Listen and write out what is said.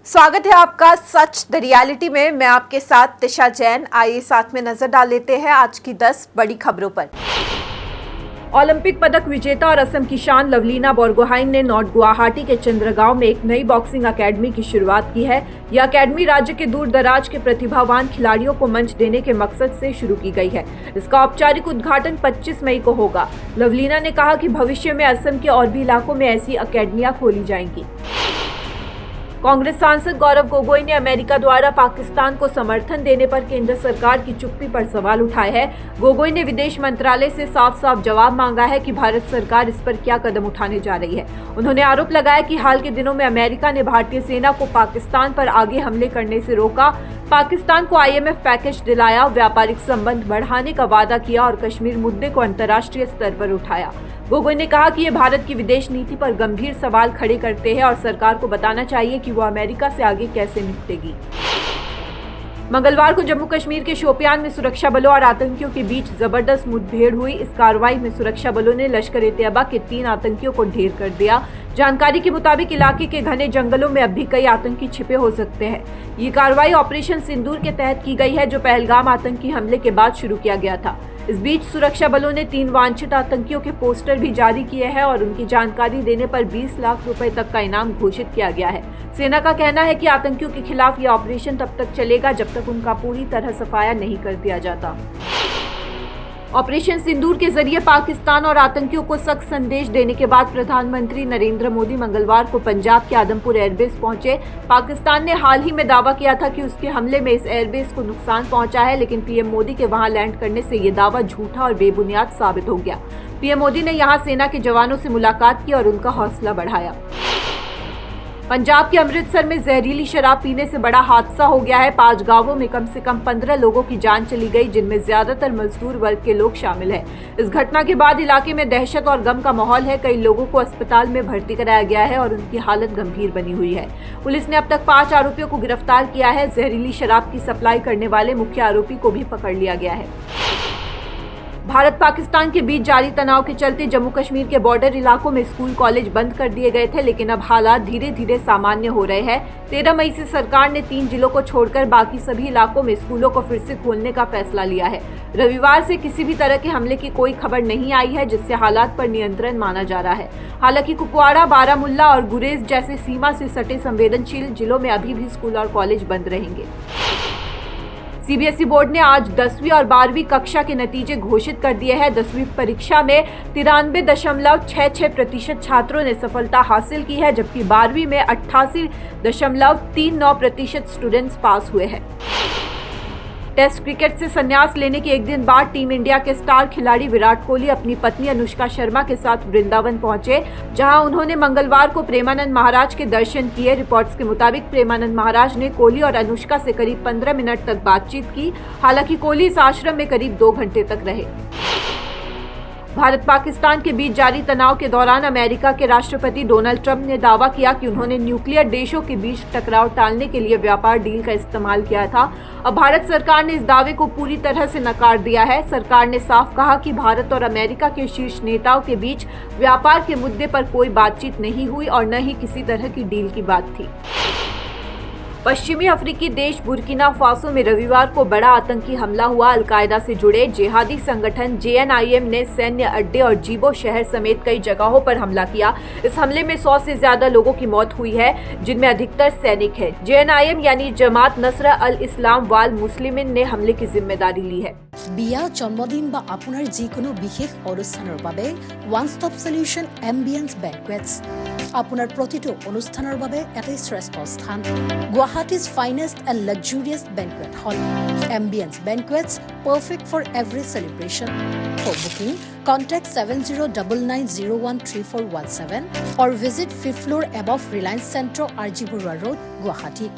स्वागत है आपका सच द रियलिटी में। मैं आपके साथ तिशा जैन। आइए साथ में नजर डाल लेते हैं आज की 10 बड़ी खबरों पर। ओलंपिक पदक विजेता और असम की शान लवलीना बोरगोहाइन ने नॉर्थ गुवाहाटी के चंद्रगांव में एक नई बॉक्सिंग अकेडमी की शुरुआत की है। यह अकेडमी राज्य के दूर दराज के प्रतिभावान खिलाड़ियों को मंच देने के मकसद से शुरू की गई है। इसका औपचारिक उद्घाटन 25 मई को होगा। लवलीना ने कहा कि भविष्य में असम के और भी इलाकों में ऐसी अकेडमियां खोली जाएंगी। कांग्रेस सांसद गौरव गोगोई ने अमेरिका द्वारा पाकिस्तान को समर्थन देने पर केंद्र सरकार की चुप्पी पर सवाल उठाए हैं। गोगोई ने विदेश मंत्रालय से साफ साफ जवाब मांगा है कि भारत सरकार इस पर क्या कदम उठाने जा रही है। उन्होंने आरोप लगाया कि हाल के दिनों में अमेरिका ने भारतीय सेना को पाकिस्तान पर आगे हमले करने से रोका, पाकिस्तान को IMF पैकेज दिलाया, व्यापारिक संबंध बढ़ाने का वादा किया और कश्मीर मुद्दे को अंतर्राष्ट्रीय स्तर पर उठाया। गोगोई ने कहा कि ये भारत की विदेश नीति पर गंभीर सवाल खड़े करते हैं और सरकार को बताना चाहिए कि वो अमेरिका से आगे कैसे निपटेगी। मंगलवार को जम्मू कश्मीर के शोपियान में सुरक्षा बलों और आतंकियों के बीच जबरदस्त मुठभेड़ हुई। इस कार्रवाई में सुरक्षा बलों ने लश्कर-ए-तैयबा के 3 आतंकियों को ढेर कर दिया। जानकारी के मुताबिक इलाके के घने जंगलों में अब भी कई आतंकी छिपे हो सकते हैं। ये कार्रवाई ऑपरेशन सिंदूर के तहत की गई है, जो पहलगाम आतंकी हमले के बाद शुरू किया गया था। इस बीच सुरक्षा बलों ने 3 वांछित आतंकियों के पोस्टर भी जारी किए हैं और उनकी जानकारी देने पर 20 लाख रुपए तक का इनाम घोषित किया गया है। सेना का कहना है कि आतंकियों के खिलाफ यह ऑपरेशन तब तक चलेगा जब तक उनका पूरी तरह सफाया नहीं कर दिया जाता। ऑपरेशन सिंदूर के जरिए पाकिस्तान और आतंकियों को सख्त संदेश देने के बाद प्रधानमंत्री नरेंद्र मोदी मंगलवार को पंजाब के आदमपुर एयरबेस पहुंचे। पाकिस्तान ने हाल ही में दावा किया था कि उसके हमले में इस एयरबेस को नुकसान पहुंचा है, लेकिन पीएम मोदी के वहां लैंड करने से ये दावा झूठा और बेबुनियाद साबित हो गया। पीएम मोदी ने यहां सेना के जवानों से मुलाकात की और उनका हौसला बढ़ाया। पंजाब के अमृतसर में जहरीली शराब पीने से बड़ा हादसा हो गया है। 5 गांवों में कम से कम 15 लोगों की जान चली गई, जिनमें ज्यादातर मजदूर वर्ग के लोग शामिल हैं। इस घटना के बाद इलाके में दहशत और गम का माहौल है। कई लोगों को अस्पताल में भर्ती कराया गया है और उनकी हालत गंभीर बनी हुई है। पुलिस ने अब तक 5 आरोपियों को गिरफ्तार किया है। जहरीली शराब की सप्लाई करने वाले मुख्य आरोपी को भी पकड़ लिया गया है। भारत पाकिस्तान के बीच जारी तनाव के चलते जम्मू कश्मीर के बॉर्डर इलाकों में स्कूल कॉलेज बंद कर दिए गए थे, लेकिन अब हालात धीरे धीरे सामान्य हो रहे हैं। 13 मई से सरकार ने 3 जिलों को छोड़कर बाकी सभी इलाकों में स्कूलों को फिर से खोलने का फैसला लिया है। रविवार से किसी भी तरह के हमले की कोई खबर नहीं आई है, जिससे हालात पर नियंत्रण माना जा रहा है। हालांकि कुपवाड़ा, बारामुल्ला और गुरेज जैसे सीमा से सटे संवेदनशील जिलों में अभी भी स्कूल और कॉलेज बंद रहेंगे। CBSE बोर्ड ने आज 10वीं और 12वीं कक्षा के नतीजे घोषित कर दिए हैं। 10वीं परीक्षा में 93.66% छात्रों ने सफलता हासिल की है, जबकि 12वीं में 88.39% स्टूडेंट्स पास हुए हैं। टेस्ट क्रिकेट से संन्यास लेने के एक दिन बाद टीम इंडिया के स्टार खिलाड़ी विराट कोहली अपनी पत्नी अनुष्का शर्मा के साथ वृंदावन पहुंचे, जहां उन्होंने मंगलवार को प्रेमानंद महाराज के दर्शन किए। रिपोर्ट्स के मुताबिक प्रेमानंद महाराज ने कोहली और अनुष्का से करीब 15 मिनट तक बातचीत की। हालांकि कोहली इस आश्रम में करीब 2 घंटे तक रहे। भारत पाकिस्तान के बीच जारी तनाव के दौरान अमेरिका के राष्ट्रपति डोनाल्ड ट्रंप ने दावा किया कि उन्होंने न्यूक्लियर देशों के बीच टकराव टालने के लिए व्यापार डील का इस्तेमाल किया था। अब भारत सरकार ने इस दावे को पूरी तरह से नकार दिया है। सरकार ने साफ कहा कि भारत और अमेरिका के शीर्ष नेताओं के बीच व्यापार के मुद्दे पर कोई बातचीत नहीं हुई और न ही किसी तरह की डील की बात थी। पश्चिमी अफ्रीकी देश बुर्किना फासो में रविवार को बड़ा आतंकी हमला हुआ। अलकायदा से जुड़े जिहादी संगठन JNIM ने सैन्य अड्डे और जीबो शहर समेत कई जगहों पर हमला किया। इस हमले में 100 से ज्यादा लोगों की मौत हुई है, जिनमें अधिकतर सैनिक हैं। JNIM यानी जमात नसर अल इस्लाम वाल मुस्लिमीन ने हमले की जिम्मेदारी ली है। বিয়া জন্মদিন বা আপোনাৰ যিকোনো বিশেষ অনুষ্ঠানৰ বাবে ওয়ান ষ্টপ সলিউশন এম্বিয়েন্স বেংকুৱেটছ আপোনাৰ প্ৰতিটো অনুষ্ঠানৰ বাবে এটাই শ্ৰেষ্ঠ স্থান। গুৱাহাটীজ ফাইনেষ্ট এণ্ড লাক্সাৰিয়াছ বেংকুৱেট হল ambience বেংকুৱেটছ, perfect for every celebration. For booking, contact 7099013417 or visit 5th floor above Reliance Centro, RG Burwa Road, Guwahati.